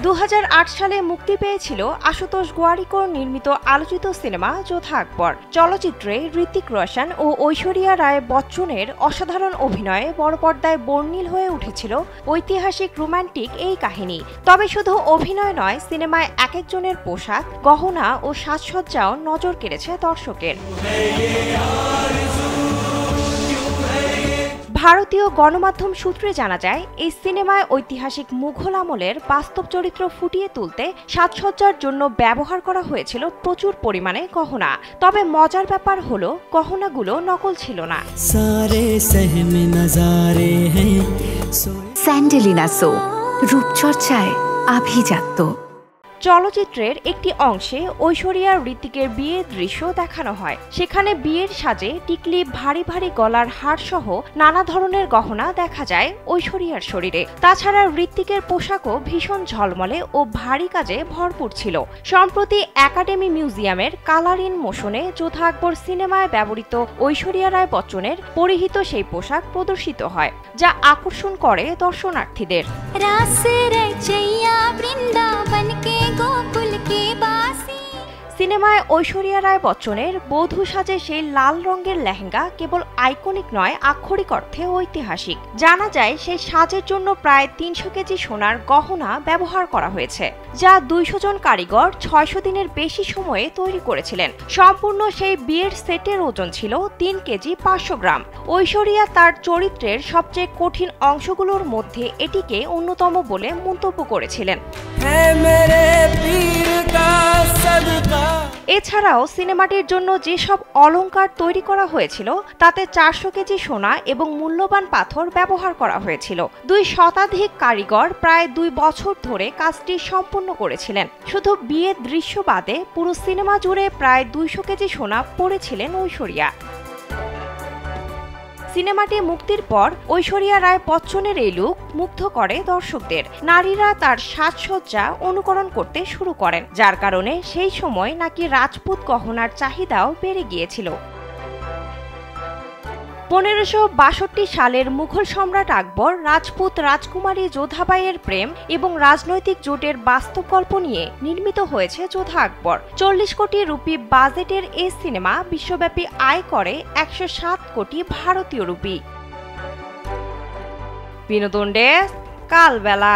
2008 সালে মুক্তি পেয়েছিল আশুতোষ গোয়ারিকর নির্মিত আলোচিত সিনেমা যোধা আকবর। চলচ্চিত্রে হৃতিক রোশন ও ঐশ্বরিয়া রায় বচ্চনের অসাধারণ অভিনয়ে বড় পর্দায় বর্ণিল হয়ে উঠেছিল ঐতিহাসিক রোমান্টিক এই কাহিনী। তবে শুধু অভিনয় নয়, সিনেমায় এক একজনের পোশাক, গহনা ও সাজসজ্জাও নজর কেড়েছে দর্শকের। ভারতীয় গণমাধ্যম সূত্রে জানা যায়, এই সিনেমায় ঐতিহাসিক মুঘল আমলের বাস্তব চরিত্র ফুটিয়ে তুলতে সাজসজ্জার জন্য ব্যবহার করা হয়েছিল প্রচুর পরিমাণে গহনা। তবে মজার ব্যাপার হলো, গহনাগুলো নকল ছিল না। স্যান্ডেলিনা সো, রূপচর্চায় আভিজাত্য। চলচ্চিত্রের একটি অংশে ঐশ্বরিয়া হৃতিকের বিয়ের দৃশ্য দেখানো হয়। সেখানে বিয়ের সাজে টিকলি, ভারী ভারী গলার হার সহ নানা ধরনের গহনা দেখা যায় ঐশ্বরিয়ার শরীরে। তাছাড়া হৃতিকের পোশাকও ভীষণ ঝলমলে ও ভারী কাজে ভরপুর ছিল। সম্প্রতি একাডেমি মিউজিয়ামের কালার ইন মোশনে যোধা আকবর সিনেমায় ব্যবহৃত ঐশ্বরিয়া রায় বচ্চনের পরিহিত সেই পোশাক প্রদর্শিত হয়, যা আকর্ষণ করে দর্শনার্থীদের। সিনেমায় ঐশ্বরিয়া রায় বচ্চনের বধূ সাজে সেই লাল রঙের লেহেঙ্গা কেবল আইকনিক নয়, আক্ষরিক অর্থে ঐতিহাসিক। জানা যায়, সেই সাজের জন্য প্রায় 300 কেজি সোনার গহনা ব্যবহার করা হয়েছে, যা 200 জন কারিগর 600 দিনের বেশি সময়ে তৈরি করেছিলেন। সম্পূর্ণ সেই বিয়ের সেটের ওজন ছিল 3 কেজি 500 গ্রাম। ঐশ্বরিয়া তার চরিত্রের সবচেয়ে কঠিন অংশগুলোর মধ্যে এটিকে অন্যতম বলে মন্তব্য করেছিলেন। এছাড়াও সিনেমাটির জন্য যেসব অলংকার তৈরি করা হয়েছিল, তাতে 400 কেজি সোনা এবং মূল্যবান পাথর ব্যবহার করা হয়েছিল। 2 শতাধিক কারিগর প্রায় 2 বছর ধরে কাজটি সম্পূর্ণ করেছিলেন। শুধু বিয়ের দৃশ্য বাদে পুরো সিনেমা জুড়ে প্রায় 200 কেজি সোনা পরেছিলেন ঐশ্বরিয়া। সিনেমাটি মুক্তির পর ঐশ্বরিয়া রায় বচ্চনের এই লুক মুগ্ধ করে দর্শকদের। নারীরা তার সাজসজ্জা অনুকরণ করতে শুরু করেন, যার কারণে সেই সময় নাকি রাজপুত গহনার চাহিদাও বেড়ে গিয়েছিল। 1562 সালের মুঘল সম্রাট আকবর রাজপুত রাজকুমারী যোধাবাইয়ের প্রেম এবং রাজনৈতিক জোটের বাস্তব গল্প নিয়ে নির্মিত হয়েছে যোধা আকবর। 40 কোটি রুপি বাজেটের এই সিনেমা বিশ্বব্যাপী আয় করে 107 কোটি ভারতীয় রুপি। বিনোদন ডেস্ক, কালবেলা।